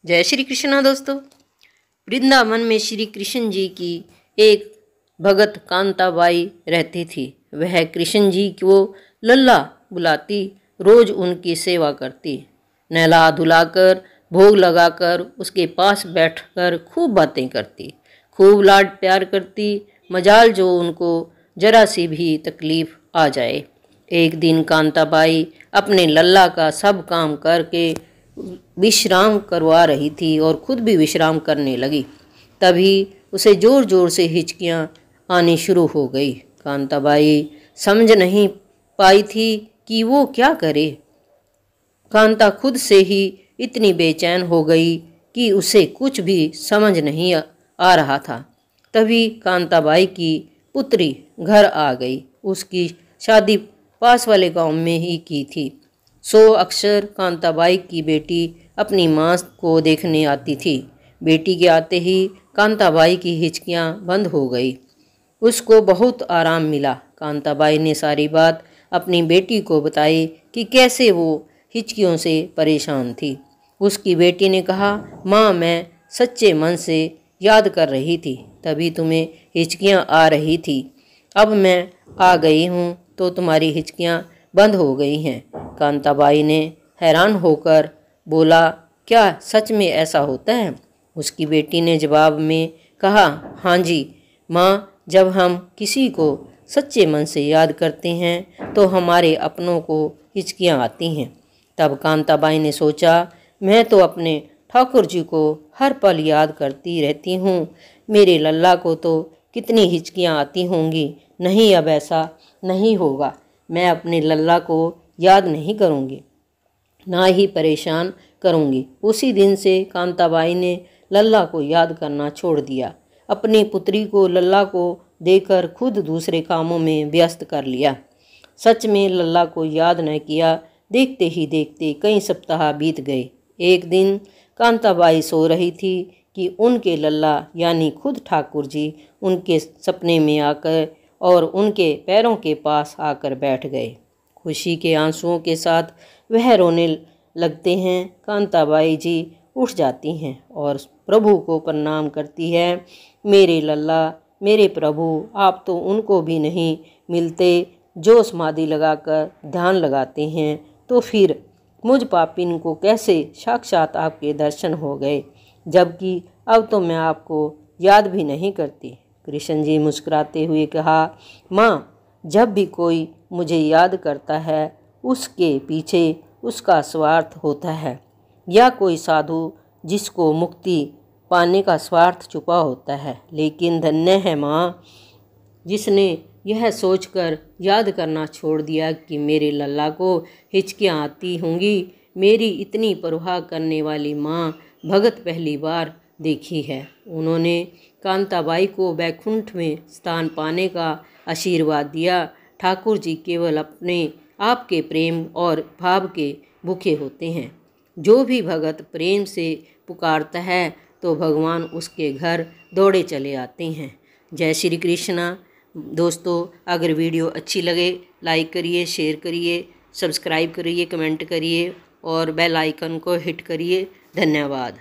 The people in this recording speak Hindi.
जय श्री कृष्णा दोस्तों। वृंदावन में श्री कृष्ण जी की एक भगत कांताबाई रहती थी। वह कृष्ण जी को लल्ला बुलाती, रोज उनकी सेवा करती, नहला धुलाकर भोग लगाकर उसके पास बैठकर खूब बातें करती, खूब लाड प्यार करती। मजाल जो उनको जरा सी भी तकलीफ आ जाए। एक दिन कांताबाई अपने लल्ला का सब काम करके विश्राम करवा रही थी और खुद भी विश्राम करने लगी। तभी उसे ज़ोर ज़ोर से हिचकियाँ आनी शुरू हो गई। कांताबाई समझ नहीं पाई थी कि वो क्या करे। कांता खुद से ही इतनी बेचैन हो गई कि उसे कुछ भी समझ नहीं आ रहा था। तभी कांताबाई की पुत्री घर आ गई। उसकी शादी पास वाले गांव में ही की थी। अक्सर कांताबाई की बेटी अपनी माँ को देखने आती थी। बेटी के आते ही कांताबाई की हिचकियाँ बंद हो गई। उसको बहुत आराम मिला। कांताबाई ने सारी बात अपनी बेटी को बताई कि कैसे वो हिचकियों से परेशान थी। उसकी बेटी ने कहा, माँ, मैं सच्चे मन से याद कर रही थी, तभी तुम्हें हिचकियाँ आ रही थी। अब मैं आ गई हूँ तो तुम्हारी हिचकियाँ बंद हो गई हैं। कांताबाई ने हैरान होकर बोला, क्या सच में ऐसा होता है? उसकी बेटी ने जवाब में कहा, हाँ जी माँ, जब हम किसी को सच्चे मन से याद करते हैं तो हमारे अपनों को हिचकियाँ आती हैं। तब कांताबाई ने सोचा, मैं तो अपने ठाकुर जी को हर पल याद करती रहती हूँ, मेरे लल्ला को तो कितनी हिचकियाँ आती होंगी। नहीं, अब ऐसा नहीं होगा। मैं अपने लल्ला को याद नहीं करूँगी, ना ही परेशान करूँगी। उसी दिन से कांताबाई ने लल्ला को याद करना छोड़ दिया। अपनी पुत्री को लल्ला को देकर खुद दूसरे कामों में व्यस्त कर लिया। सच में लल्ला को याद न किया। देखते ही देखते कई सप्ताह बीत गए। एक दिन कांताबाई सो रही थी कि उनके लल्ला यानी खुद ठाकुर जी उनके सपने में आकर और उनके पैरों के पास आकर बैठ गए। खुशी के आंसुओं के साथ वह रोने लगते हैं। कांताबाई जी उठ जाती हैं और प्रभु को प्रणाम करती है। मेरे लल्ला, मेरे प्रभु, आप तो उनको भी नहीं मिलते जो समाधि लगाकर ध्यान लगाते हैं, तो फिर मुझ पापिन को कैसे साक्षात आपके दर्शन हो गए, जबकि अब तो मैं आपको याद भी नहीं करती। कृष्ण जी मुस्कुराते हुए कहा, माँ, जब भी कोई मुझे याद करता है उसके पीछे उसका स्वार्थ होता है, या कोई साधु जिसको मुक्ति पाने का स्वार्थ छुपा होता है। लेकिन धन्य है माँ जिसने यह सोचकर याद करना छोड़ दिया कि मेरे लल्ला को हिचकियाँ आती होंगी। मेरी इतनी परवाह करने वाली माँ भगत पहली बार देखी है। उन्होंने कांताबाई को वैकुंठ में स्थान पाने का आशीर्वाद दिया। ठाकुर जी केवल अपने आपके प्रेम और भाव के भूखे होते हैं। जो भी भगत प्रेम से पुकारता है तो भगवान उसके घर दौड़े चले आते हैं। जय श्री कृष्णा दोस्तों। अगर वीडियो अच्छी लगे लाइक करिए, शेयर करिए, सब्सक्राइब करिए, कमेंट करिए और बेल आइकन को हिट करिए। धन्यवाद।